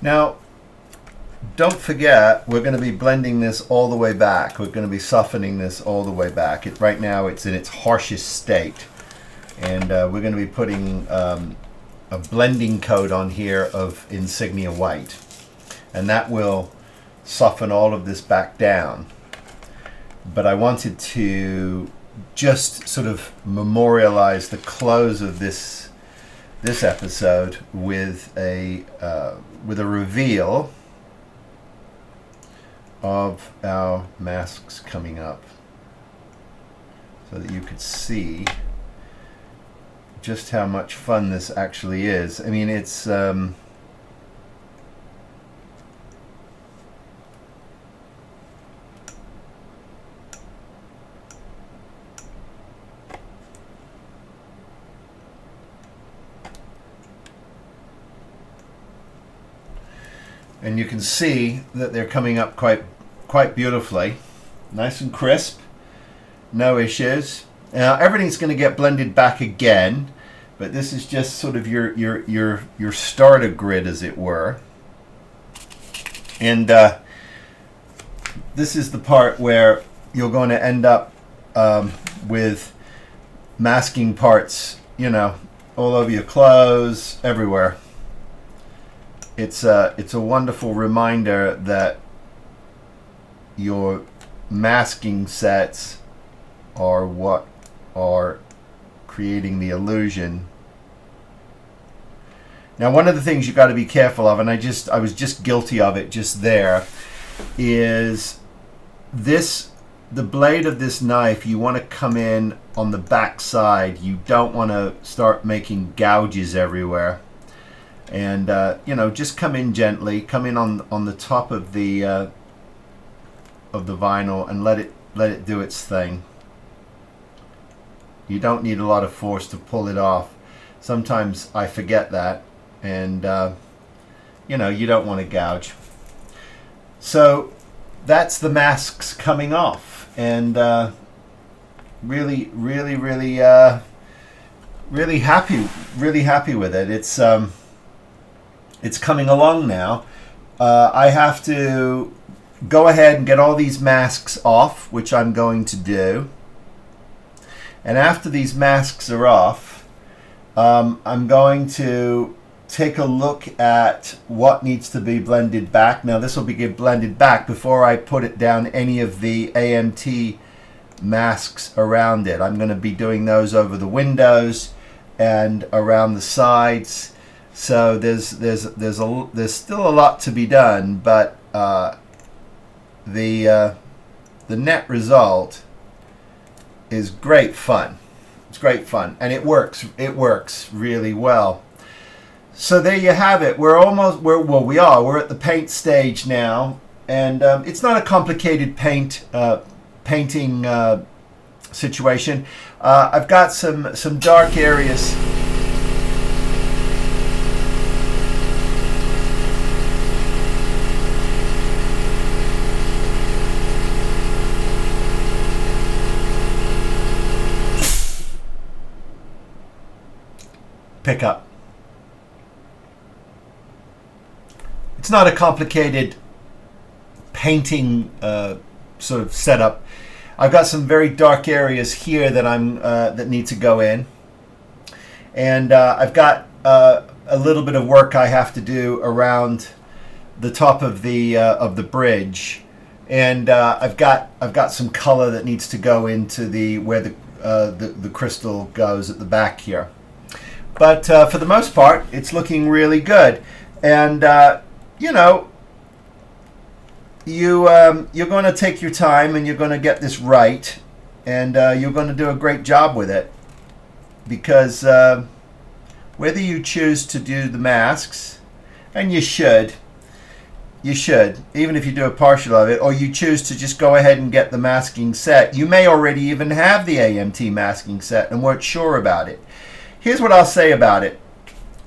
Now, don't forget, we're going to be blending this all the way back. We're going to be softening this all the way back. Right now, it's in its harshest state. And we're going to be putting a blending coat on here of Insignia White. And that will soften all of this back down. But I wanted to just sort of memorialize the close of this episode with a reveal of our masks coming up. so that you could see just how much fun this actually is. I mean, it's and you can see that they're coming up quite beautifully, nice and crisp, no issues. Now everything's going to get blended back again, but this is just sort of your starter grid, as it were. And this is the part where you're going to end up with masking parts, you know, all over your clothes, everywhere. It's a wonderful reminder that your masking sets are what are creating the illusion. Now, one of the things you got to be careful of, and I was just guilty of it just there, is the blade of this knife, you want to come in on the back side. You don't want to start making gouges everywhere. And you know, just come in gently, come in on the top of the vinyl and let it do its thing. You don't need a lot of force to pull it off. Sometimes I forget that, and you know, you don't want to gouge. So that's the masks coming off, and really happy with it. It's coming along now. I have to go ahead and get all these masks off, which I'm going to do. And after these masks are off, I'm going to take a look at what needs to be blended back. Now this will be blended back before I put it down any of the AMT masks around it. I'm going to be doing those over the windows and around the sides. So there's still a lot to be done, but the net result is great fun. It's great fun, and it works. It works really well. So there you have it. We're at the paint stage now, and it's not a complicated painting situation. I've got some dark areas. Pick up. It's not a complicated painting sort of setup. I've got some very dark areas here that that need to go in, and I've got a little bit of work I have to do around the top of the bridge, and I've got some color that needs to go into where the crystal goes at the back here. But for the most part, it's looking really good. And, you know, you're going to take your time and you're going to get this right. And you're going to do a great job with it. Because whether you choose to do the masks, and you should, even if you do a partial of it, or you choose to just go ahead and get the masking set, you may already even have the AMT masking set and weren't sure about it. Here's what I'll say about it.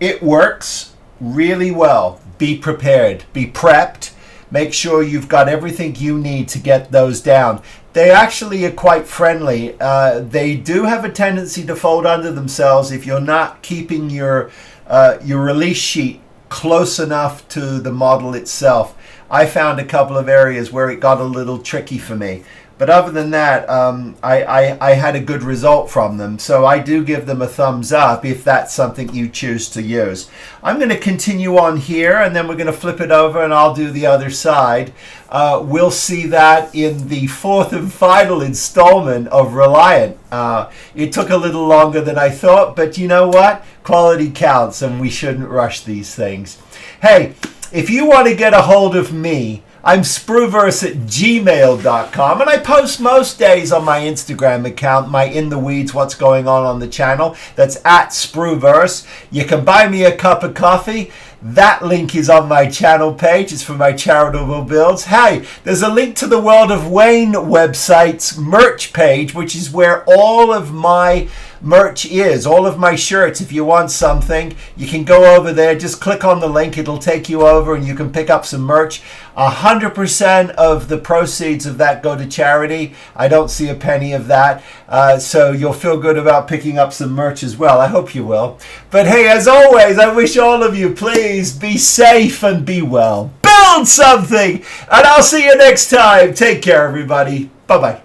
It works really well. Be prepared. Be prepped. Make sure you've got everything you need to get those down. They actually are quite friendly. They do have a tendency to fold under themselves if you're not keeping your release sheet close enough to the model itself. I found a couple of areas where it got a little tricky for me. But other than that, I had a good result from them. So I do give them a thumbs up if that's something you choose to use. I'm going to continue on here, and then we're going to flip it over and I'll do the other side. We'll see that in the fourth and final installment of Reliant. It took a little longer than I thought, but you know what? Quality counts, and we shouldn't rush these things. Hey, if you want to get a hold of me, I'm spruverse@gmail.com, and I post most days on my Instagram account, my In the Weeds, what's going on the channel. That's at Spruverse. You can buy me a cup of coffee. That link is on my channel page. It's for my charitable builds. Hey, there's a link to the World of Wayne website's merch page, which is where all of my merch is, all of my shirts. If you want something, you can go over there, just click on the link, it'll take you over and you can pick up some merch. 100% of the proceeds of that go to charity. I don't see a penny of that, so you'll feel good about picking up some merch as well. I hope you will. But hey, as always, I wish all of you, please be safe and be well. Build something, and I'll see you next time. Take care, everybody. Bye-bye.